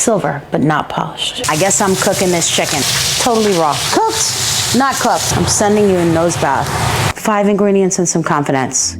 silver, but not polished. I guess I'm cooking this chicken. Totally raw. Cooked, not cooked. I'm sending you a nose bath. 5 ingredients and some confidence.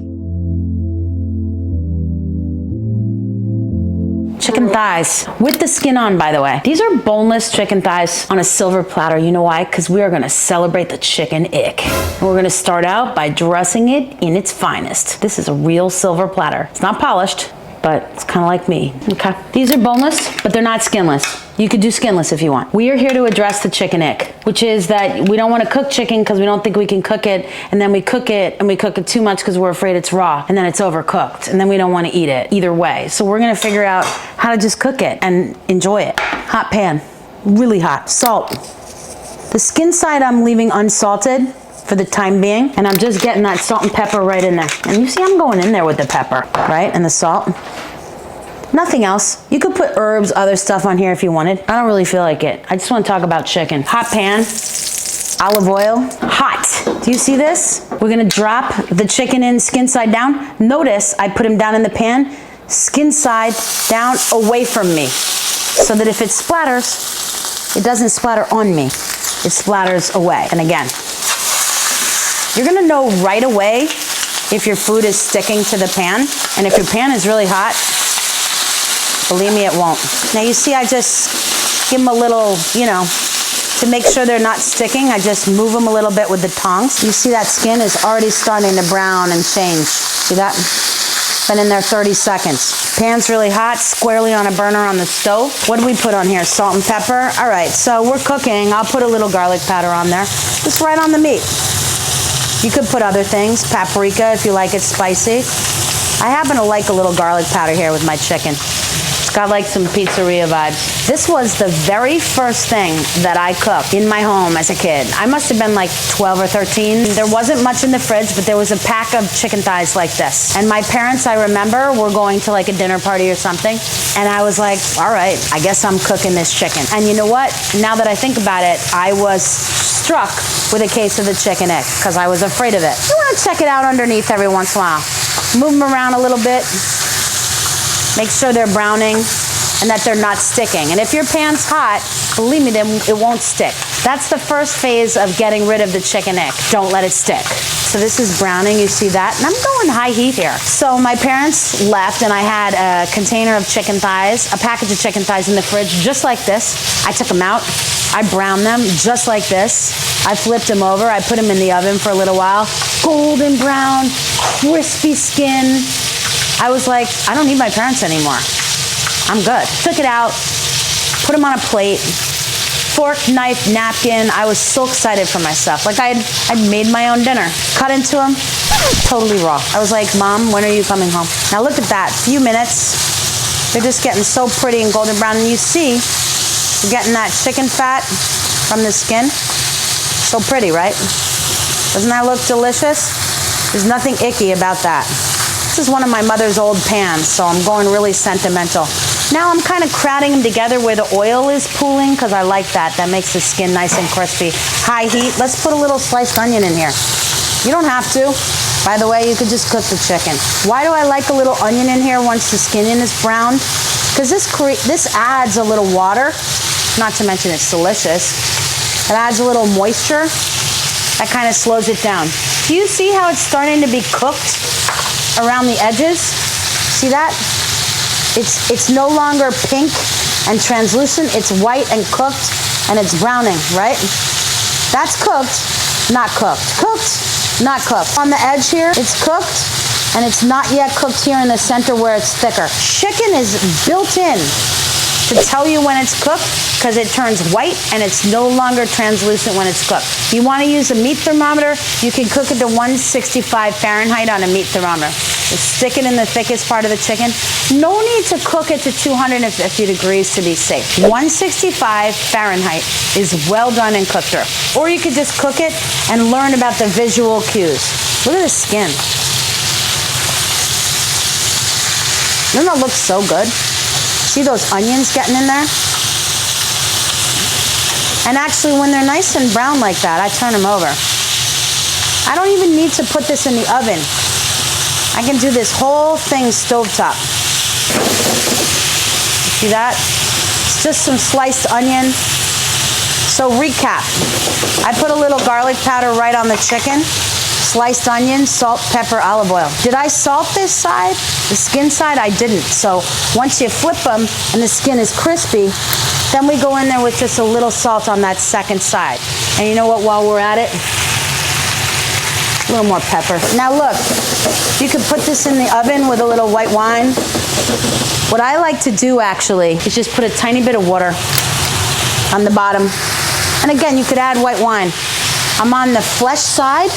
Chicken thighs with the skin on, by the way. These are boneless chicken thighs on a silver platter. You know why? Because we are gonna celebrate the chicken ick. And we're gonna start out by dressing it in its finest. This is a real silver platter. It's not polished, but it's kind of like me, okay? These are boneless, but they're not skinless. You could do skinless if you want. We are here to address the chicken ick, which is that we don't want to cook chicken because we don't think we can cook it, and then we cook it and we cook it too much because we're afraid it's raw, and then it's overcooked, and then we don't want to eat it either way. So we're gonna figure out how to just cook it and enjoy it. Hot pan, really hot. Salt. The skin side I'm leaving unsalted for the time being, and I'm just getting that salt and pepper right in there. And you see I'm going in there with the pepper, right? And the salt. Nothing else. You could put herbs, other stuff on here if you wanted. I don't really feel like it. I just want to talk about chicken. Hot pan, olive oil, hot. Do you see this? We're gonna drop the chicken in skin side down. Notice I put him down in the pan, skin side down away from me, so that if it splatters, it doesn't splatter on me. It splatters away. And again, you're gonna know right away if your food is sticking to the pan, and if your pan is really hot, believe me, it won't. Now you see I just give them a little, to make sure they're not sticking, I just move them a little bit with the tongs. You see that skin is already starting to brown and change. See that? Been in there 30 seconds. Pan's really hot, squarely on a burner on the stove. What do we put on here? Salt and pepper. All right, so we're cooking. I'll put a little garlic powder on there, just right on the meat. You could put other things, paprika if you like it spicy. I happen to like a little garlic powder here with my chicken. It's got like some pizzeria vibes. This was the very first thing that I cooked in my home as a kid. I must have been like 12 or 13. There wasn't much in the fridge, but there was a pack of chicken thighs like this. And my parents, I remember, were going to like a dinner party or something. And I was like, all right, I guess I'm cooking this chicken. And you know what? Now that I think about it, I was struck with a case of the chicken ick because I was afraid of it. You want to check it out underneath every once in a while. Move them around a little bit. Make sure they're browning and that they're not sticking. And if your pan's hot, believe me, then it won't stick. That's the first phase of getting rid of the chicken ick. Don't let it stick. So this is browning, you see that? And I'm going high heat here. So my parents left and I had a container of chicken thighs, a package of chicken thighs in the fridge, just like this. I took them out, I browned them just like this. I flipped them over, I put them in the oven for a little while. Golden brown, crispy skin. I was like, I don't need my parents anymore. I'm good. Took it out, put them on a plate, fork, knife, napkin. I was so excited for myself. Like I'd made my own dinner. Cut into them, totally raw. I was like, Mom, when are you coming home? Now look at that, few minutes. They're just getting so pretty and golden brown. And you see, you're getting that chicken fat from the skin. So pretty, right? Doesn't that look delicious? There's nothing icky about that. This is one of my mother's old pans, so I'm going really sentimental. Now I'm kind of crowding them together where the oil is pooling because I like that. That makes the skin nice and crispy. High heat. Let's put a little sliced onion in here. You don't have to. By the way, you could just cook the chicken. Why do I like a little onion in here once the skin is browned? Because this adds a little water. Not to mention it's delicious. It adds a little moisture. That kind of slows it down. Do you see how it's starting to be cooked around the edges? See that? It's no longer pink and translucent. It's white and cooked, and it's browning, right? That's cooked, not cooked. Cooked, not cooked. On the edge here, it's cooked, and it's not yet cooked here in the center where it's thicker. Chicken is built in to tell you when it's cooked because it turns white and it's no longer translucent when it's cooked. You want to use a meat thermometer, you can cook it to 165 Fahrenheit on a meat thermometer. Just stick it in the thickest part of the chicken. No need to cook it to 250 degrees to be safe. 165 Fahrenheit is well done and cooked through. Or you could just cook it and learn about the visual cues. Look at the skin. Doesn't that look so good? See those onions getting in there? And actually, when they're nice and brown like that, I turn them over. I don't even need to put this in the oven. I can do this whole thing stovetop. See that? just some sliced onion. So recap, I put a little garlic powder right on the chicken, sliced onion, salt, pepper, olive oil. Did I salt this side? The skin side, I didn't. So once you flip them and the skin is crispy, then we go in there with just a little salt on that second side. And you know what, while we're at it, a little more pepper. Now look, you could put this in the oven with a little white wine. What I like to do actually is just put a tiny bit of water on the bottom. And again, you could add white wine. I'm on the flesh side.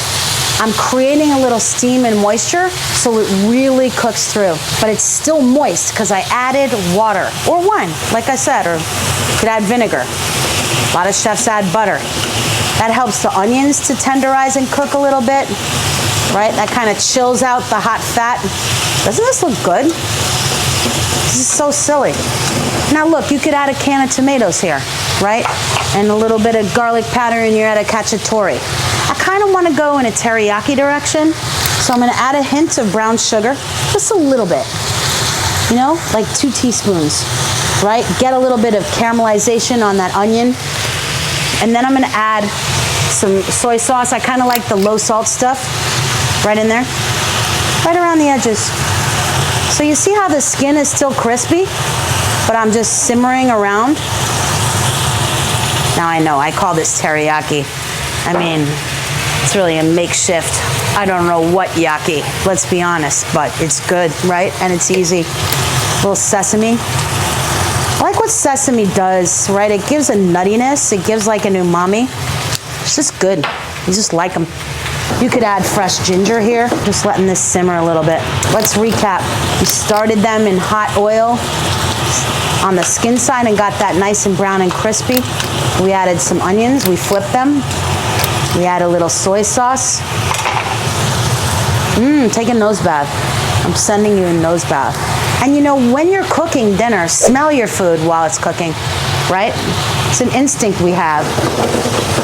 I'm creating a little steam and moisture so it really cooks through. But it's still moist because I added water or wine, like I said, or you could add vinegar. A lot of chefs add butter. That helps the onions to tenderize and cook a little bit, right? That kind of chills out the hot fat. Doesn't this look good? This is so silly. Now look, you could add a can of tomatoes here, right? And a little bit of garlic powder and you're at a cacciatore. I kind of want to go in a teriyaki direction, so I'm going to add a hint of brown sugar, just a little bit, you know, like 2 teaspoons, right? Get a little bit of caramelization on that onion. And then I'm going to add some soy sauce. I kind of like the low salt stuff right in there, right around the edges. So you see how the skin is still crispy, but I'm just simmering around. Now I know, I call this teriyaki. I mean, it's really a makeshift, I don't know what yaki, let's be honest, but it's good, right? And it's easy. A little sesame. I like what sesame does, right? It gives a nuttiness, it gives like an umami. It's just good, you just like them. You could add fresh ginger here, just letting this simmer a little bit. Let's recap. We started them in hot oil on the skin side and got that nice and brown and crispy. We added some onions, we flipped them. We add a little soy sauce. Take a nose bath. I'm sending you a nose bath. And you know, when you're cooking dinner, smell your food while it's cooking, right? It's an instinct we have.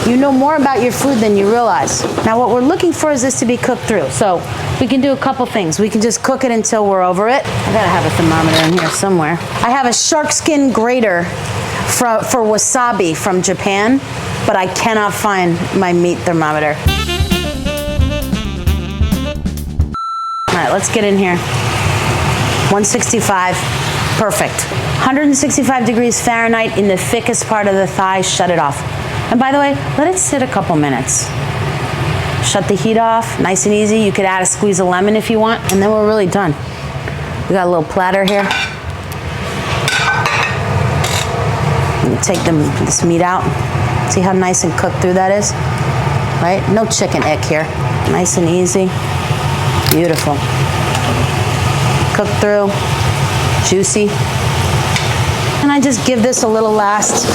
You know more about your food than you realize. Now what we're looking for is this to be cooked through. So we can do a couple things. We can just cook it until we're over it. I gotta have a thermometer in here somewhere. I have a shark skin grater for wasabi from Japan, but I cannot find my meat thermometer. All right, let's get in here. 165, perfect. 165 degrees Fahrenheit in the thickest part of the thigh, shut it off. And by the way, let it sit a couple minutes. Shut the heat off, nice and easy. You could add a squeeze of lemon if you want, and then we're really done. We got a little platter here. I'm gonna take this meat out. See how nice and cooked through that is? Right? No chicken ick here. Nice and easy. Beautiful. Cooked through, juicy. And I just give this a little last.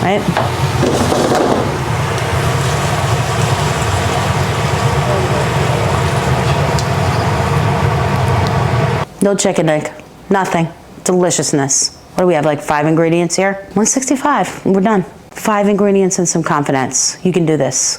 Right? No chicken egg, nothing. Deliciousness. What do we have, like 5 ingredients here? 165, we're done. 5 ingredients and some confidence. You can do this.